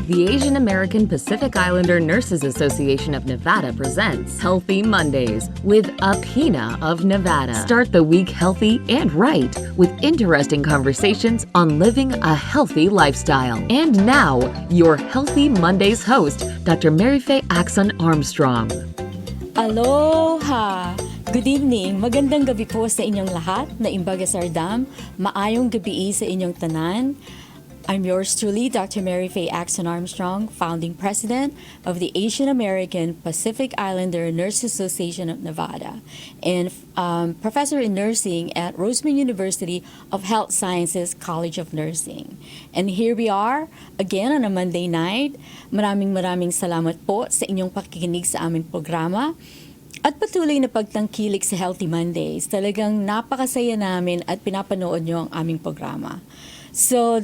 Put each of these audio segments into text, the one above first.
The Asian American Pacific Islander Nurses Association of Nevada presents Healthy Mondays with Apina of Nevada. Start the week healthy and right with interesting conversations on living a healthy lifestyle. And now, your Healthy Mondays host, Dr. Marife Aczon-Armstrong. Aloha! Good evening. Magandang gabi po sa inyong lahat na imbaga sardam. Maayong gabi sa inyong tanan. I'm yours truly, Dr. Marife Aczon-Armstrong, founding president of the Asian American Pacific Islander Nurses Association of Nevada and professor in nursing at Roseman University of Health Sciences College of Nursing. And here we are again on a Monday night. Maraming salamat po sa inyong pakikinig sa aming programa. At patuloy na pagtangkilik sa Healthy Mondays. Talagang napakasaya namin at pinapanood nyo ang aming programa. So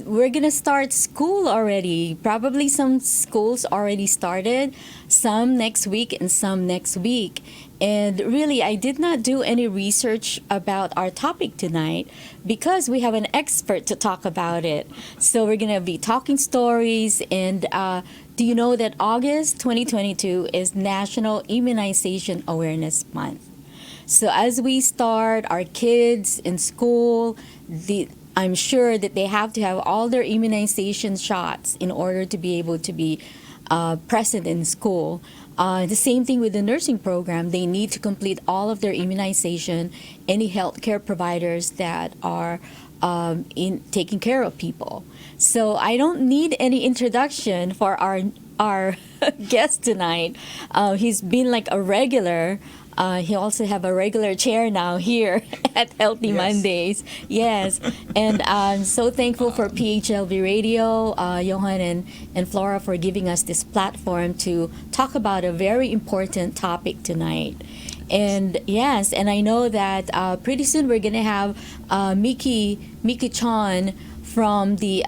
we're gonna start school already. Probably some schools already started, some next week and some next week. And really, I did not do any research about our topic tonight because we have an expert to talk about it. So we're gonna be talking stories. And do you know that August 2022 is National Immunization Awareness Month? So as we start our kids in school, I'm sure that they have to have all their immunization shots in order to be able to be present in school. The same thing with the nursing program. They need to complete all of their immunization, any healthcare providers that are in taking care of people. So I don't need any introduction for our guest tonight. He's been like a regular. He also have a regular chair now here at Healthy Mondays. Yes. And I'm so thankful for PHLV Radio, Johan and Flora for giving us this platform to talk about a very important topic tonight. And yes, and I know that pretty soon we're going to have Miki Chan from the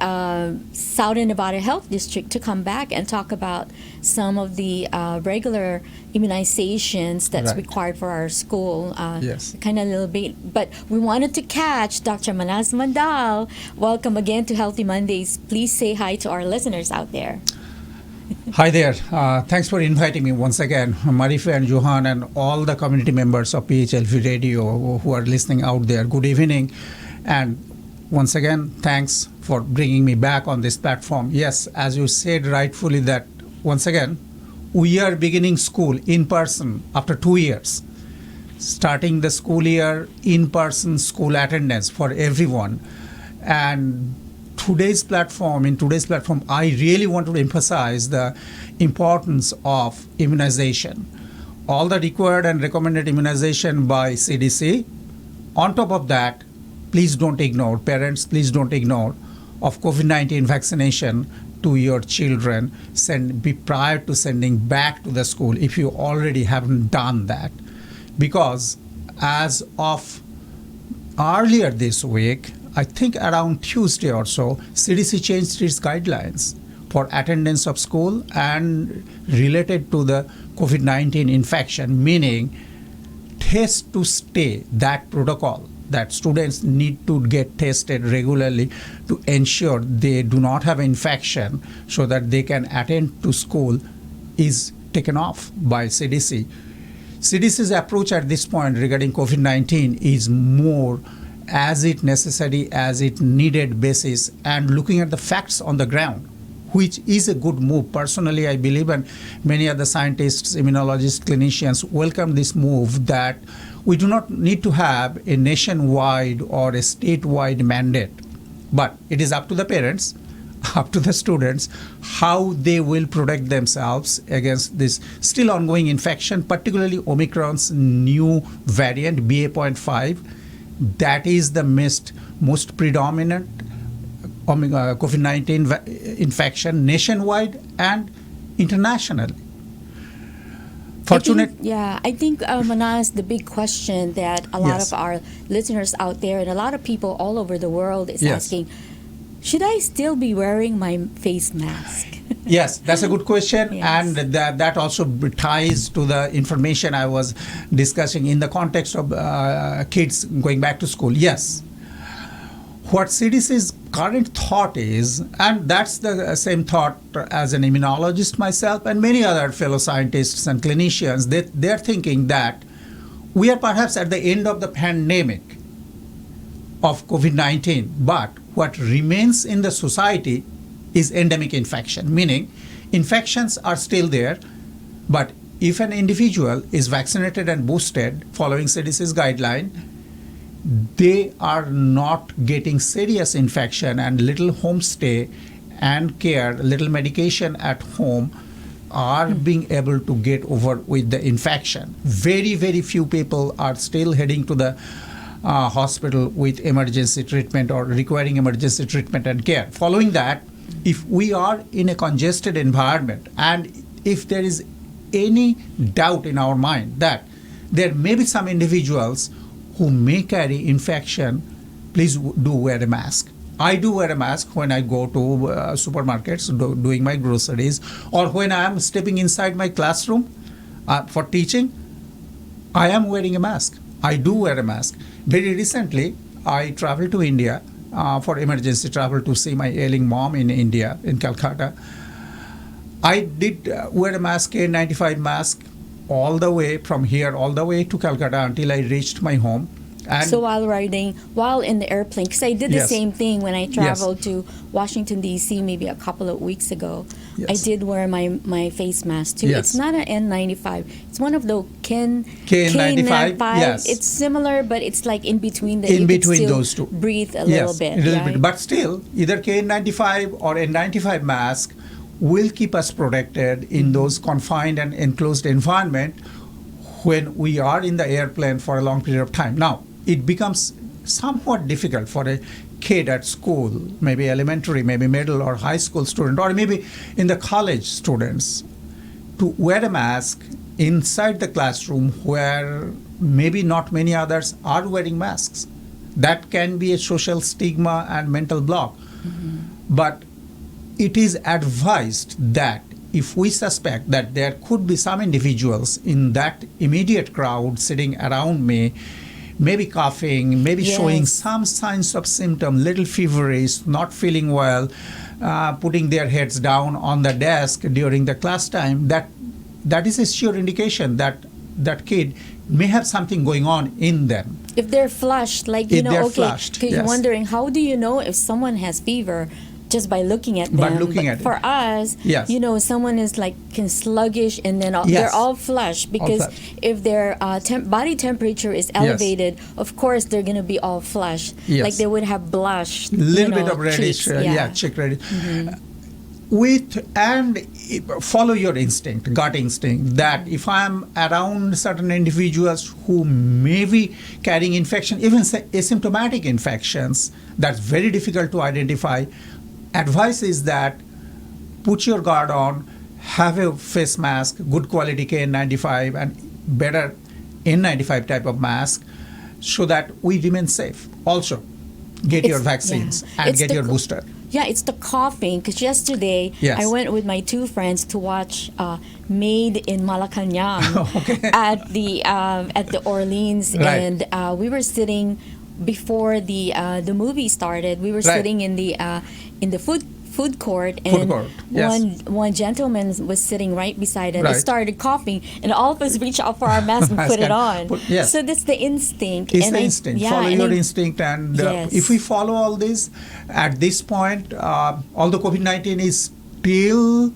Southern Nevada Health District to come back and talk about some of the regular immunizations that's required for our school. Kind of a little bit. But we wanted to catch Dr. Manas Mandal. Welcome again to Healthy Mondays. Please say hi to our listeners out there. Hi there. Thanks for inviting me once again. Marife and Johan and all the community members of PHLV Radio who are listening out there. Good evening. And once again, thanks for bringing me back on this platform. Yes, as you said rightfully that once again, we are beginning school in person after 2 years. Starting the school year, in-person school attendance for everyone. And in today's platform, I really want to emphasize the importance of immunization. All the required and recommended immunization by CDC. On top of that, please don't ignore, parents, please don't ignore of COVID-19 vaccination to your children. Be prior to sending back to the school if you already haven't done that. Because as of earlier this week, I think around Tuesday or so, CDC changed its guidelines for attendance of school and related to the COVID-19 infection, meaning test to stay, that protocol that students need to get tested regularly to ensure they do not have infection so that they can attend to school is taken off by CDC. CDC's approach at this point regarding COVID-19 is more as it necessary, as it needed basis, and looking at the facts on the ground, which is a good move. Personally, I believe, and many other scientists, immunologists, clinicians welcome this move that we do not need to have a nationwide or a statewide mandate. But it is up to the parents, up to the students, how they will protect themselves against this still ongoing infection, particularly Omicron's new variant, BA.5. That is the most predominant COVID-19 infection nationwide and internationally. I think Manas, the big question that a lot of our listeners out there and a lot of people all over the world is asking, should I still be wearing my face mask? Yes, that's a good question. And that also ties to the information I was discussing in the context of kids going back to school. Yes. what CDC's current thought is, and that's the same thought as an immunologist myself and many other fellow scientists and clinicians, they're thinking that we are perhaps at the end of the pandemic of COVID-19, but what remains in the society is endemic infection, meaning infections are still there, but if an individual is vaccinated and boosted following CDC's guideline, they are not getting serious infection, and little homestay and care, little medication at home are being able to get over with the infection. Very, very few people are still heading to the hospital with emergency treatment or requiring emergency treatment and care. Following that, if we are in a congested environment and if there is any doubt in our mind that there may be some individuals who may carry infection, please do wear a mask. I do wear a mask when I go to supermarkets doing my groceries, or when I am stepping inside my classroom for teaching, I am wearing a mask. I do wear a mask. Very recently, I traveled to India for emergency travel to see my ailing mom in India, in Calcutta. I did wear a mask, N95 mask, all the way from here, all the way to Calcutta until I reached my home. And so while in the airplane, because I did the Yes. same thing when I Yes. traveled to Washington, D.C. maybe a couple of weeks ago. Yes. I did wear my face mask too. Yes. It's not an N95. It's one of the K95, yes. It's similar, but it's like in between the In you could between still those two. breathe a little bit. A little right? bit. But still, either KN95 or N95 mask will keep us protected in those confined and enclosed environment when we are in the airplane for a long period of time. Now, it becomes somewhat difficult for a kid at school, maybe elementary, maybe middle or high school student, or maybe in the college students, to wear a mask inside the classroom where maybe not many others are wearing masks. That can be a social stigma and mental block. But it is advised that if we suspect that there could be some individuals in that immediate crowd sitting around me, maybe coughing, maybe Yes. showing some signs of symptom, little feverish, not feeling well, putting their heads down on the desk during the class time, that is a sure indication that that kid may have something going on in them. If they're flushed, like, you If know, they're okay, flushed, because you're yes. wondering, how do you know if someone has fever? Just by looking at them. By looking but at it. for us, Yes. you know, someone is like sluggish, and then Yes. they're all flushed because flushed. if their body temperature is elevated, of course they're going to be all flushed. Yes. Like they would have blushed. Little bit of reddish, cheeks. cheek reddish. Follow your instinct, gut instinct, that if I'm around certain individuals who may be carrying infection, even asymptomatic infections, that's very difficult to identify. Advice is that put your guard on, have a face mask, good quality KN95 and better N95 type of mask, so that we remain safe. Also, get your vaccines and It's get the your booster. Yeah, it's the coughing. Because yesterday, Yes. I went with my two friends to watch Made in Malacanang at the Orleans, Right. and we were sitting before the movie started. We were Right. sitting in the food court, Food and court, yes. one gentleman was sitting right beside it. Right. He started coughing, and all of us reached out for our mask and put it on. Yes. So that's the instinct. It's and the I- instinct. yeah, Follow and your I- instinct, and Yes. if we follow all this, at this point, although COVID-19 is still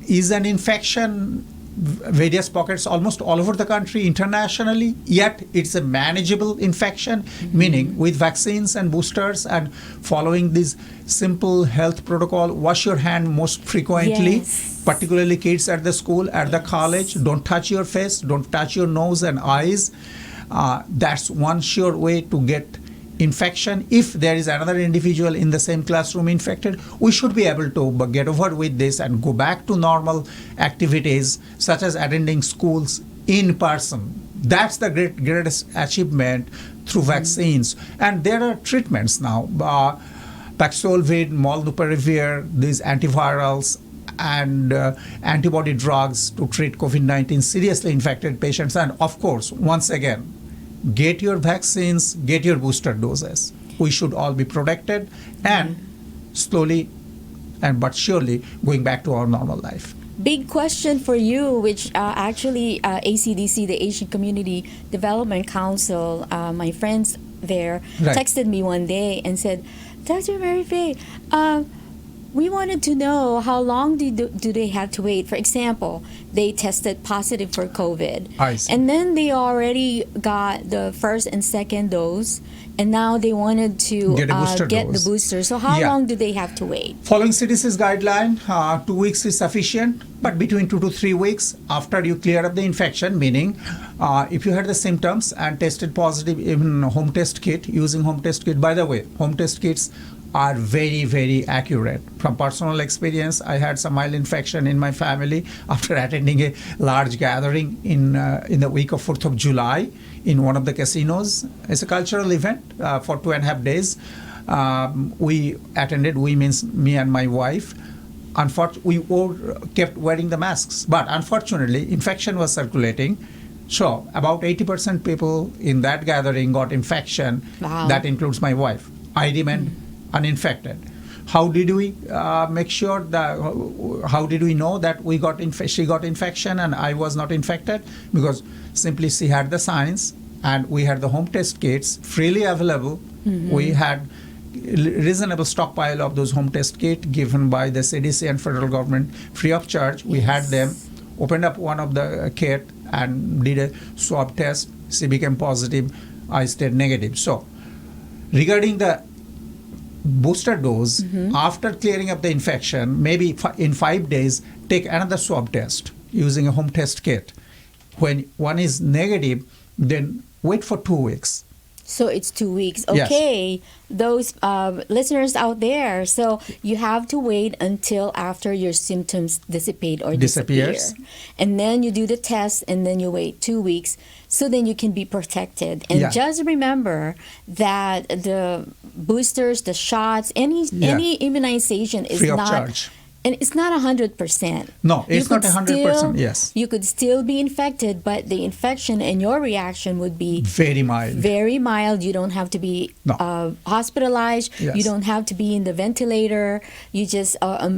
is an infection, various pockets almost all over the country, internationally, yet it's a manageable infection, meaning with vaccines and boosters and following this simple health protocol, wash your hand most frequently, Yes. particularly kids at the school, at the college, don't touch your face, don't touch your nose and eyes. That's one sure way to get infection. If there is another individual in the same classroom infected, we should be able to get over with this and go back to normal activities such as attending schools in person. That's the greatest achievement through vaccines. And there are treatments now. Paxlovid, Molnupiravir, these antivirals, and antibody drugs to treat COVID-19 seriously infected patients. And of course, once again, get your vaccines, get your booster doses. we should all be protected and slowly and but surely going back to our normal life. Big question for you, which actually ACDC, the Asian Community Development Council, my friends there Right. texted me one day and said, Dr. Marife, we wanted to know how long do they have to wait. For example, they tested positive for COVID. I see. And then they already got the first and second dose, and now they wanted to Get a booster get dose. the booster. So how Yeah. long do they have to wait? Following CDC's guideline, 2 weeks is sufficient, but between 2 to 3 weeks after you clear up the infection, meaning if you had the symptoms and tested positive in home test kit, using home test kit. By the way, home test kits are very, very accurate. From personal experience, I had some mild infection in my family after attending a large gathering in the week of 4th of July in one of the casinos. It's a cultural event for 2.5 days. We attended, we means me and my wife. We all kept wearing the masks, but unfortunately, infection was circulating. So about 80% people in that gathering got infection. Wow. That includes my wife. I remained uninfected. How did we make sure that? How did we know that she got infection and I was not infected? Because simply she had the signs, and we had the home test kits freely available. We had reasonable stockpile of those home test kits given by the CDC and federal government free of charge. We had them. Opened up one of the kit and did a swab test. She became positive. I stayed negative. So, regarding the booster dose, after clearing up the infection, maybe in 5 days, take another swab test using a home test kit. When one is negative, then wait for 2 weeks. So it's 2 weeks. Yes. Okay, those listeners out there, so you have to wait until after your symptoms dissipate or Disappears. disappear. And then you do the test, and then you wait 2 weeks, so then you can be protected. And Yeah. just remember that the boosters, the shots, any immunization is Free of not... charge. And it's not 100%. No, it's You not could 100%, still- yes. You could still be infected, but the infection and your reaction would be Very mild. very mild. You don't have to be No. hospitalized. Yes. You don't have to be in the ventilator. You just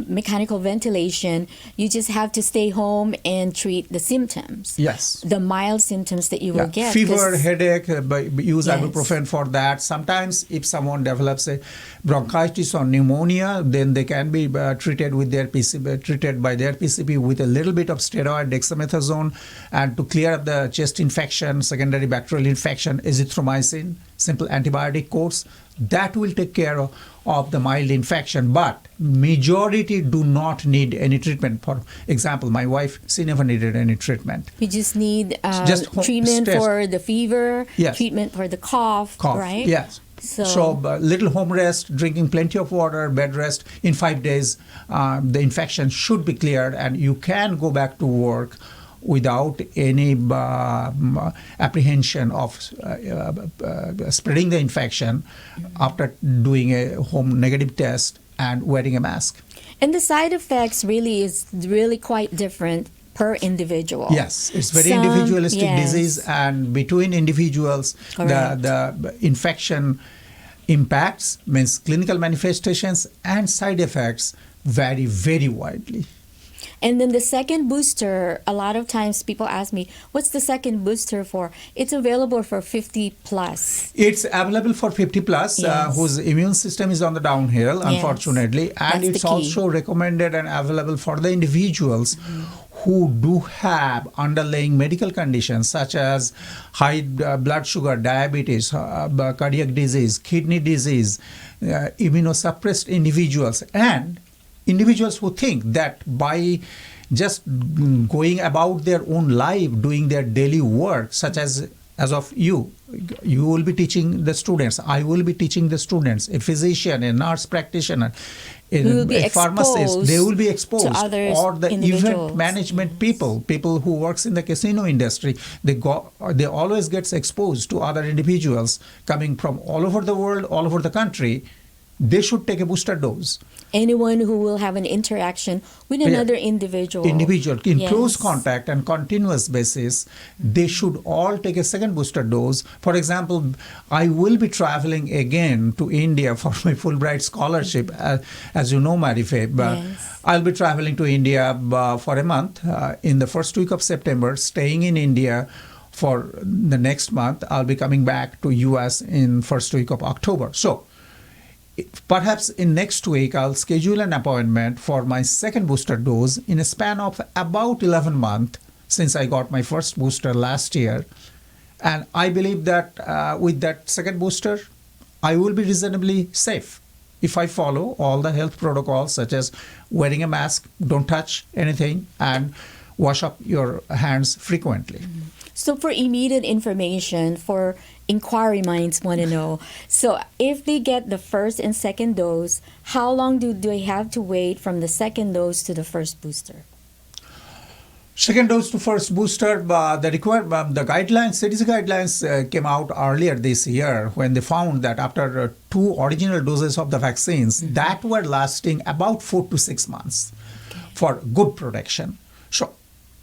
mechanical ventilation. You just have to stay home and treat the symptoms. Yes. The mild symptoms that you will get. Fever, 'cause- headache, use Yes. ibuprofen for that. Sometimes if someone develops a bronchitis or pneumonia, then they can be treated by their PCP with a little bit of steroid, dexamethasone, and to clear up the chest infection, secondary bacterial infection, azithromycin, simple antibiotic course. That will take care of the mild infection, but majority do not need any treatment. For example, my wife, she never needed any treatment. You just need Just home treatment test. for the fever, Yes. treatment for the cough, right? Yes. So little home rest, drinking plenty of water, bed rest. In 5 days, the infection should be cleared, and you can go back to work without any apprehension of spreading the infection after doing a home negative test and wearing a mask. And the side effects is really quite different per individual. Yes, it's very Some- individualistic yes. disease, and between individuals, Correct. the infection impacts, means clinical manifestations and side effects vary very widely. And then the second booster, a lot of times people ask me, what's the second booster for? It's available for 50 plus. It's available for 50 plus Yes. whose immune system is on the downhill, Yes. unfortunately, and That's it's the key. also recommended and available for the individuals who do have underlying medical conditions such as high blood sugar, diabetes, cardiac disease, kidney disease, immunosuppressed individuals, and individuals who think that by just going about their own life, doing their daily work, such as of you will be teaching the students, I will be teaching the students, a physician, a nurse practitioner, Who will be a pharmacist, exposed they will be exposed, to others, or the individuals. event management people who works in the casino industry, they always gets exposed to other individuals coming from all over the world, all over the country, they should take a booster dose. Anyone who will have an interaction with another individual In Yes. close contact and continuous basis, they should all take a second booster dose. For example, I will be traveling again to India for my Fulbright scholarship, as you know, Marife. Yes. I'll be traveling to India for a month in the first week of September, staying in India for the next month. I'll be coming back to US in first week of October. So perhaps in next week, I'll schedule an appointment for my second booster dose in a span of about 11 months since I got my first booster last year. And I believe that with that second booster, I will be reasonably safe if I follow all the health protocols such as wearing a mask, don't touch anything, and wash up your hands frequently. So for immediate information, for inquiry minds want to know, so if they get the first and second dose, how long do they have to wait from the second dose to the first booster? Second dose to first booster, the guidelines, CDC guidelines came out earlier this year when they found that after two original doses of the vaccines, that were lasting about 4 to 6 months for good protection. So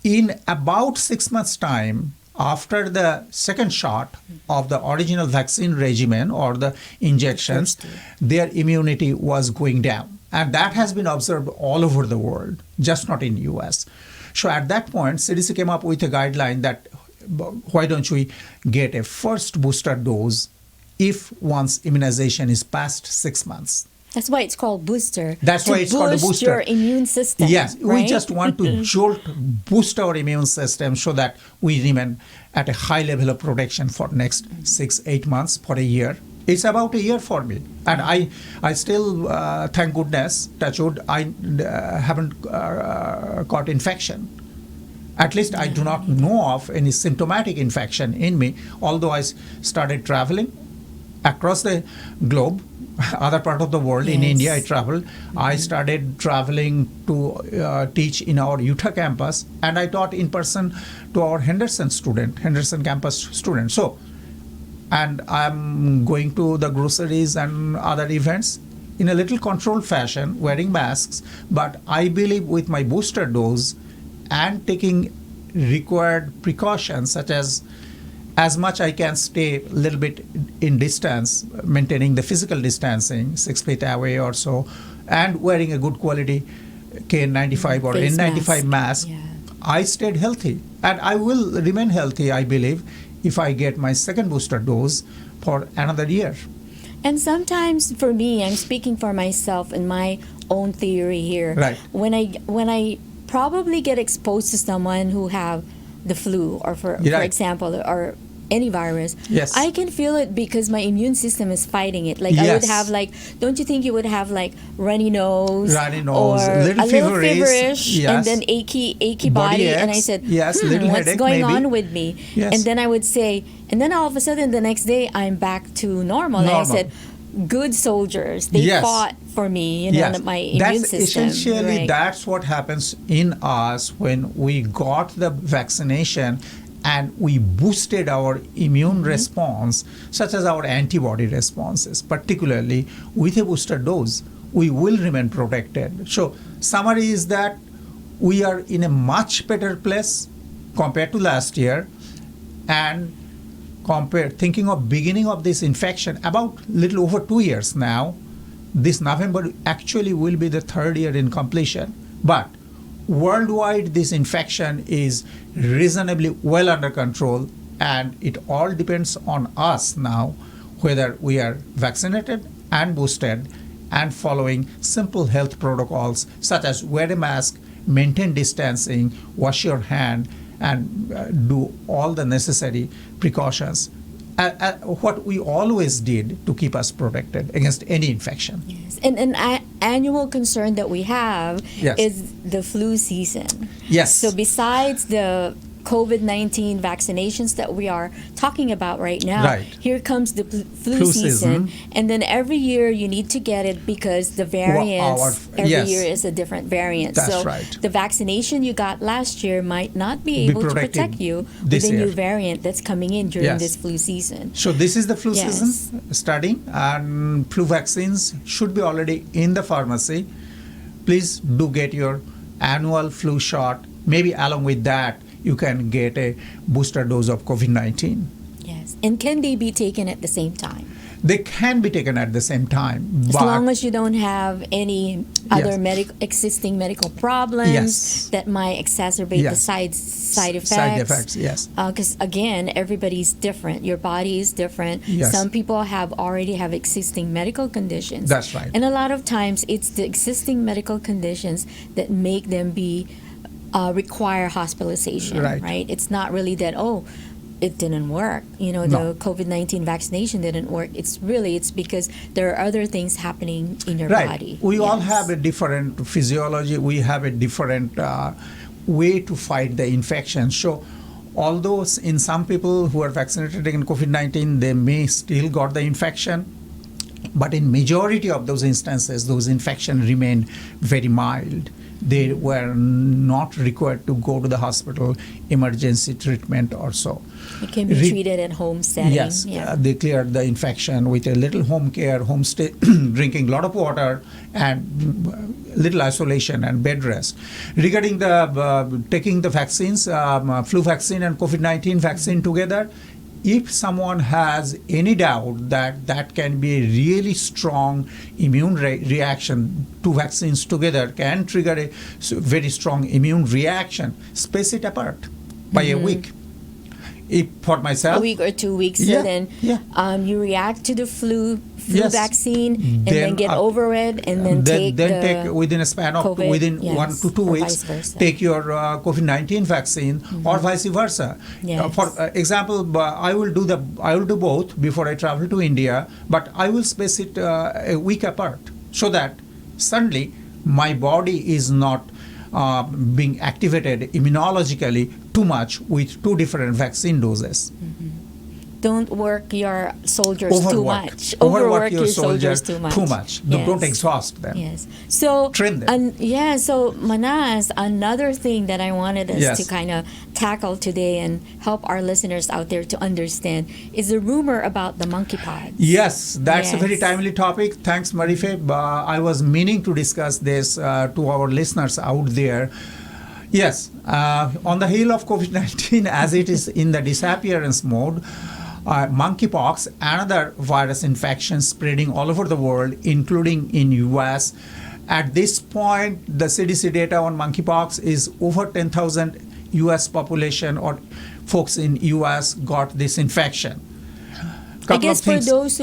in about 6 months' time, after the second shot of the original vaccine regimen or the injections, their immunity was going down. And that has been observed all over the world, just not in US. So at that point, CDC came up with a guideline that why don't we get a first booster dose if one's immunization is past 6 months. That's why it's called booster. That's why it's called a boost booster. your immune system. Yes, we right? just want to boost our immune system so that we remain at a high level of protection for next 6-8 months, for a year. It's about a year for me. And I still, thank goodness, touch wood, I haven't got infection. At least I do not know of any symptomatic infection in me, although I started traveling across the globe, other part of the world. In India I traveled. I started traveling to teach in our Utah campus, and I taught in person to our Henderson campus students. So, and I'm going to the groceries and other events in a little controlled fashion, wearing masks. But I believe with my booster dose and taking required precautions such as much I can stay a little bit in distance, maintaining the physical distancing, 6 feet away or so, and wearing a good quality KN95 or Face N95 mask, I stayed healthy. And I will remain healthy, I believe, if I get my second booster dose for another year. And sometimes for me, I'm speaking for myself and my own theory here. Right. When I probably get exposed to someone who have the flu or for example, or any virus, Yes. I can feel it because my immune system is fighting it. Like I would have don't you think you would have like runny nose, or little feverish, yes. and then achy body, and I said, little what's headache, going maybe. on with me? Yes. And then I would say, and then all of a sudden the next day I'm back to normal. And I said, good soldiers, they fought for me, my immune system. Essentially, that's what happens in us when we got the vaccination and we boosted our immune response, such as our antibody responses, particularly with a booster dose, we will remain protected. So, summary is that we are in a much better place compared to last year, and thinking of beginning of this infection about little over 2 years now. This November actually will be the 3rd year in completion, but worldwide this infection is reasonably well under control, and it all depends on us now whether we are vaccinated and boosted and following simple health protocols such as wear a mask, maintain distancing, wash your hand, and do all the necessary precautions, what we always did to keep us protected against any infection. Yes. And an annual concern that we have is the flu season. Yes. So besides the COVID-19 vaccinations that we are talking about right now. Right. Here comes the flu Flu season. season. And then every year you need to get it because the variants, every yes. year is a different variant. That's so right. the vaccination you got last year might not be able to protected protect you with this the new year. variant that's coming in during Yes. this flu season. So this is the flu Yes. season starting, and flu vaccines should be already in the pharmacy. Please do get your annual flu shot. Maybe along with that, you can get a booster dose of COVID-19. Yes. And can they be taken at the same time? They can be taken at the same time. As but long as you don't have any other Yes. existing medical problems Yes. that might exacerbate the Yes. side effects. Side effects, yes. Because again, everybody's different. Your body is different. Yes. Some people already have existing medical conditions. That's right. And a lot of times, it's the existing medical conditions that make them require hospitalization. Right. It's not really that it didn't work. No. The COVID-19 vaccination didn't work. It's because there are other things happening in your right. body. We all Yes. have a different physiology. We have a different way to fight the infection. So although in some people who are vaccinated against COVID-19, they may still got the infection, but in majority of those instances, those infections remain very mild. They were not required to go to the hospital, emergency treatment or so. It can be treated at home setting. Yes, Yeah. they cleared the infection with a little home care, homestay, drinking a lot of water, and little isolation and bed rest. Regarding the taking the vaccines, flu vaccine and COVID-19 vaccine together, if someone has any doubt that can be a really strong immune reaction, two vaccines together can trigger a very strong immune reaction, space it apart by a week. If for myself, A week or 2 weeks, Yeah, so then yeah. you react to the flu Yes. vaccine and then Then, get over it and then take take within a span of COVID, within yes, 1 to 2 or weeks, vice versa. take your COVID-19 vaccine or vice versa. Yes. For example, I will do both before I travel to India, but I will space it a week apart so that suddenly my body is not being activated immunologically too much with two different vaccine doses. Don't work your soldiers too much. Overwork your soldiers soldiers too much. Don't Yes. exhaust them. Yes. So Train them. so Manas, another thing that I wanted us Yes. to kind of tackle today and help our listeners out there to understand is a rumor about the monkeypox. Yes, that's a very Yes. timely topic. Thanks, Marife. I was meaning to discuss this to our listeners out there. Yes, on the heel of COVID-19, as it is in the disappearance mode, monkeypox, another virus infection spreading all over the world, including in U.S. At this point, the CDC data on monkeypox is over 10,000 U.S. population or folks in U.S. got this infection. I guess for those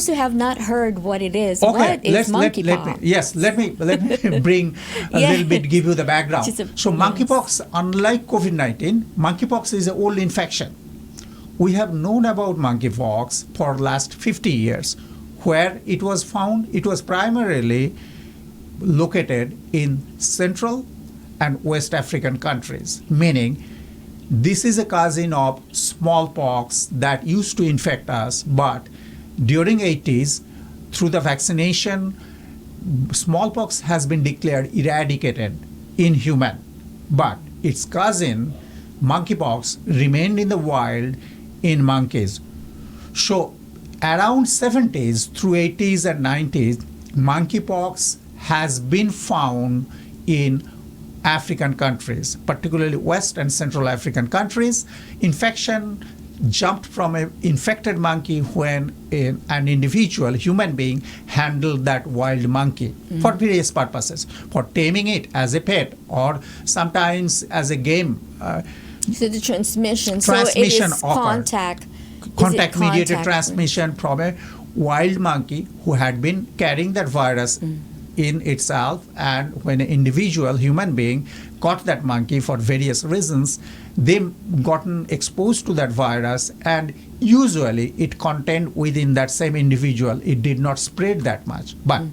who have not heard what it is, what is monkeypox? Let me bring a Yeah. little bit, give you the background. So yes. monkeypox, unlike COVID-19, monkeypox is an old infection. We have known about monkeypox for last 50 years. Where it was found, it was primarily located in Central and West African countries, meaning this is a cousin of smallpox that used to infect us, but during 80s, through the vaccination, smallpox has been declared eradicated in human. But its cousin, monkeypox, remained in the wild in monkeys. So around 70s through 80s and 90s, monkeypox has been found in African countries, particularly West and Central African countries. Infection jumped from an infected monkey when an individual, human being, handled that wild monkey for various purposes, for taming it as a pet or sometimes as a game. So the transmission Transmission so it is occurred. contact-mediated transmission from a wild monkey who had been carrying that virus in itself, and when an individual human being caught that monkey for various reasons, they gotten exposed to that virus, and usually it contained within that same individual. It did not spread that much. But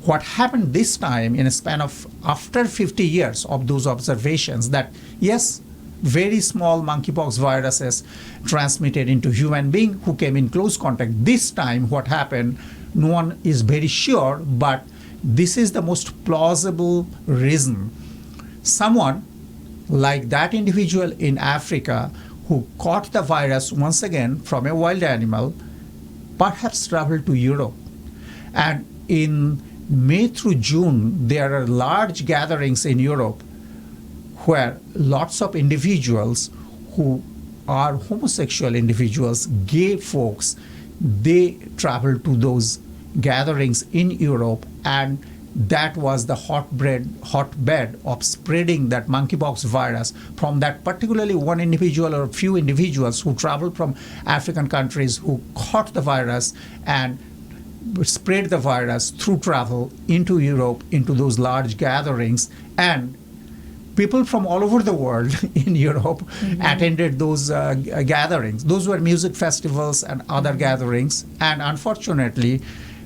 what happened this time in a span of after 50 years of those observations, that yes, very small monkeypox viruses transmitted into human being who came in close contact. This time what happened, no one is very sure, but this is the most plausible reason. Someone like that individual in Africa who caught the virus once again from a wild animal perhaps traveled to Europe. And in May through June, there are large gatherings in Europe where lots of individuals who are homosexual individuals, gay folks, they travel to those gatherings in Europe, and that was the hotbed of spreading that monkeypox virus from that particularly one individual or a few individuals who traveled from African countries who caught the virus and spread the virus through travel into Europe, into those large gatherings. And people from all over the world in Europe attended those gatherings. Those were music festivals and other gatherings. And unfortunately,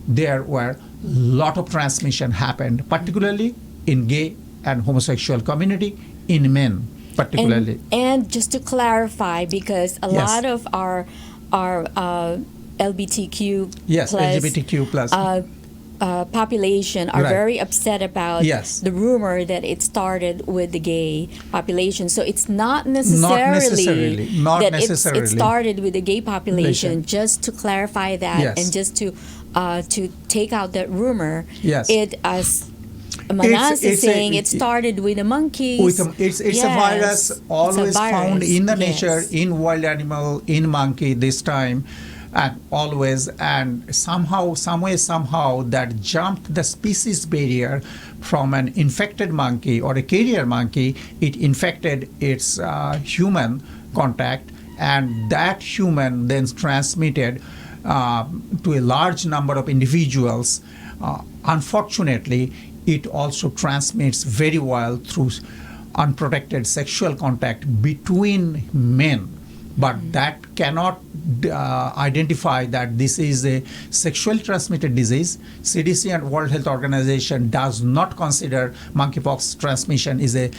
there were a lot of transmission happened, particularly in gay and homosexual community, in men particularly. And just to clarify, because a Yes. lot of our LGBTQ Yes, plus, LGBTQ plus. population are Right. very upset about Yes. the rumor that it started with the gay population. So it's not necessarily, Not that necessarily. it started with the gay population. Listen. Just to clarify that, Yes. and just to take out that rumor. Yes. It, as Manas is it's a- saying, it started with the monkeys. It's a Yes. virus always It's a found virus. in the nature, Yes. in wild animal, in monkey this time, and always, and somehow that jumped the species barrier from an infected monkey or a carrier monkey. It infected its human contact, and that human then transmitted to a large number of individuals. Unfortunately, it also transmits very well through unprotected sexual contact between men. But that cannot identify that this is a sexually transmitted disease. CDC and World Health Organization does not consider monkeypox transmission is a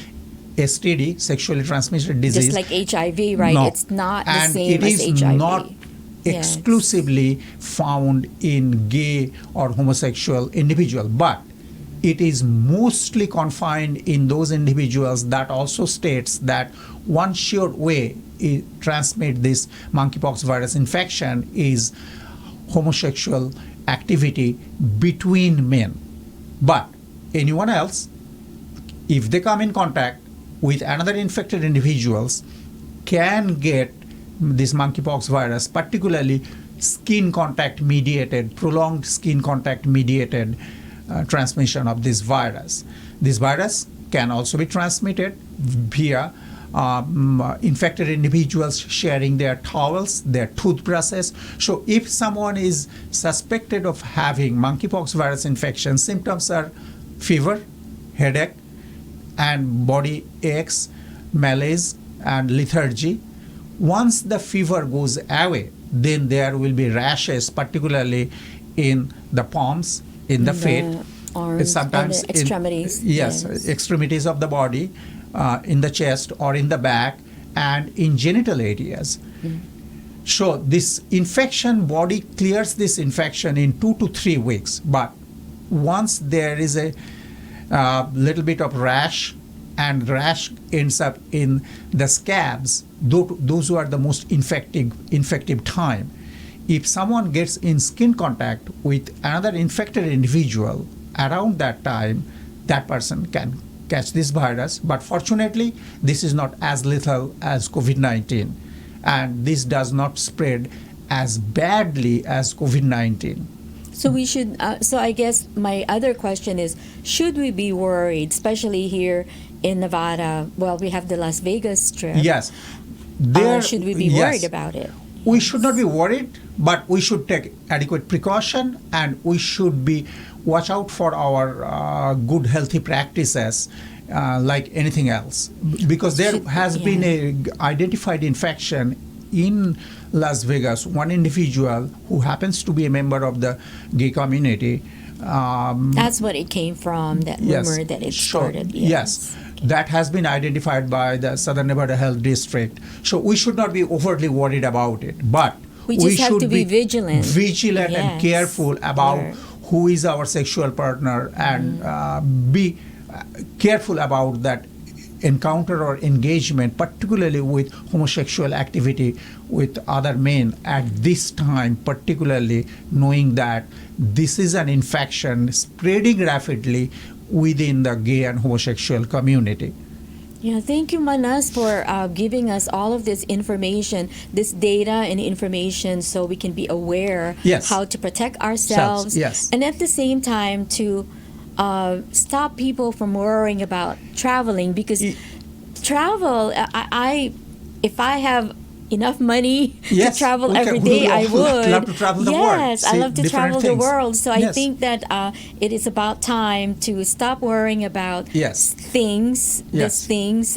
STD, sexually transmitted disease. Just like HIV, right? No. It's not the And same it as is HIV. not Yes. exclusively found in gay or homosexual individual, but it is mostly confined in those individuals. That also states that one sure way to transmit this monkeypox virus infection is homosexual activity between men. But anyone else, if they come in contact with another infected individuals, can get this monkeypox virus, particularly skin contact mediated, prolonged skin contact mediated transmission of this virus. This virus can also be transmitted via infected individuals sharing their towels, their toothbrushes. So if someone is suspected of having monkeypox virus infection, symptoms are fever, headache, and body aches, malaise, and lethargy. Once the fever goes away, then there will be rashes, particularly in the palms, in the feet, arms, sometimes and the extremities. Yes, extremities of the body, in the chest or in the back, and in genital areas. So this infection, body clears this infection in 2 to 3 weeks. But once there is a little bit of rash, and rash ends up in the scabs, those who are the most infective time. If someone gets in skin contact with another infected individual around that time, that person can catch this virus. But fortunately, this is not as lethal as COVID-19, and this does not spread as badly as COVID-19. So we should. So I guess my other question is: should we be worried, especially here in Nevada? Well, we have the Las Vegas Strip. Yes. Should we be worried about it? We should not be worried, but we should take adequate precaution, and we should be watch out for our good healthy practices like anything else, because there has been a identified infection in Las Vegas. One individual who happens to be a member of the gay community That's what it came from, that rumor that it started. Yes. That has been identified by the Southern Nevada Health District. So we should not be overly worried about it. But we just have should to be vigilant. Vigilant and careful about who is our sexual partner, and be careful about that encounter or engagement, particularly with homosexual activity with other men at this time, particularly knowing that this is an infection spreading rapidly within the gay and homosexual community. Yeah, thank you, Manas, for giving us all of this information, this data and information, so we can be aware how to protect ourselves, and at the same time to stop people from worrying about traveling, because travel, if I have enough money to travel every day, I would. Love to travel the world. Yes, I love to travel the world. So I think that it is about time to stop worrying about things. These things.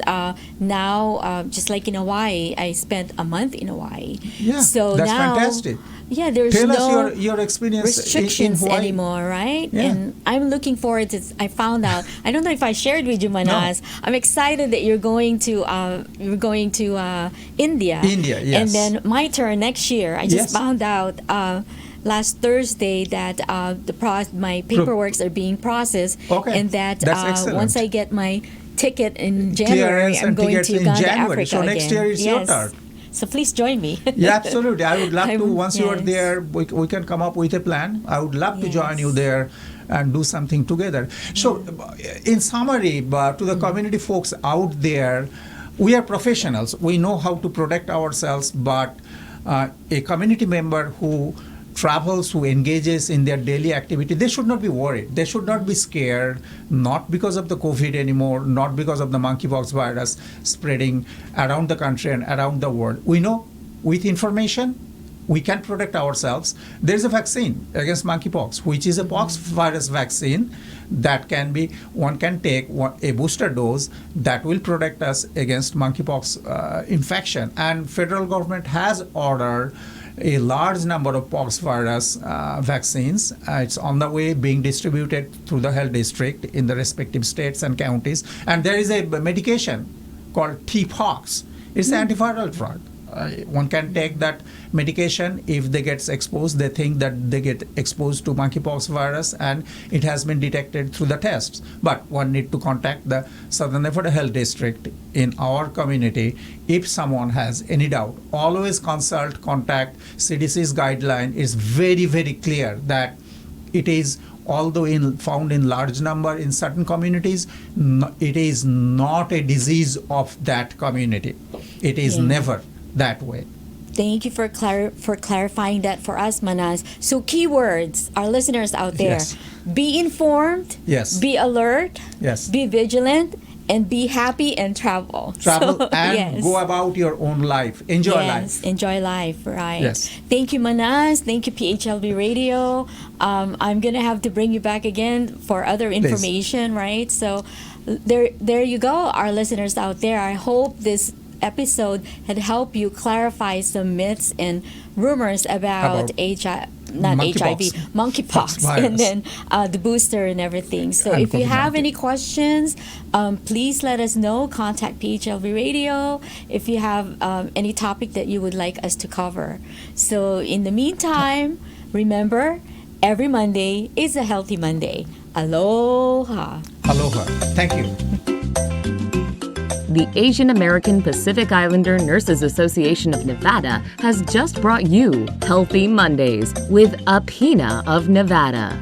Now, just like in Hawaii, I spent a month in Hawaii. Yeah, so that's now, fantastic. Yeah, there's Tell no us your experience restrictions in Hawaii anymore, right? Yeah. And I'm looking forward to. I found out. I don't know if I shared with you, Manas. I'm excited that you're going to India. India, yes. And then my turn next year. I just found out last Thursday that my paperworks are being processed, and that once I get my ticket in January, I'm going to Uganda, Africa so next again. year is your turn. So please join me. Yeah, absolutely. I would love to. Once you are there, we can come up with a plan. I would love to join you there and do something together. So, in summary, to the community folks out there, we are professionals. We know how to protect ourselves, but a community member who travels, who engages in their daily activity, they should not be worried. They should not be scared, not because of the COVID anymore, not because of the monkeypox virus spreading around the country and around the world. We know with information, we can protect ourselves. There's a vaccine against monkeypox, which is a pox virus vaccine that one can take a booster dose that will protect us against monkeypox infection. And federal government has ordered a large number of pox virus vaccines. It's on the way, being distributed through the health district in the respective states and counties. And there is a medication called T-Pox. It's an antiviral drug. One can take that medication. If they get exposed, they think that they get exposed to monkeypox virus, and it has been detected through the tests. But one need to contact the Southern Nevada Health District in our community if someone has any doubt. Always contact CDC's guideline. Is very, very clear that it is, although found in large number in certain communities, it is not a disease of that community. It is never that way. Thank you for clarifying that for us, Manas. So keywords, our listeners out there, be informed, be alert, be vigilant, and be happy and travel. And go about your own life. Enjoy life. Enjoy life, right. Yes. Thank you, Manas. Thank you, PHLB Radio. I'm going to have to bring you back again for other information, right? So there you go, our listeners out there. I hope this episode had helped you clarify some myths and rumors about monkeypox, and then the booster and everything. So if you have any questions, please let us know. Contact PHLV Radio if you have any topic that you would like us to cover. So in the meantime, remember, every Monday is a healthy Monday. Aloha. Aloha. Thank you. The Asian American Pacific Islander Nurses Association of Nevada has just brought you Healthy Mondays with Apina of Nevada.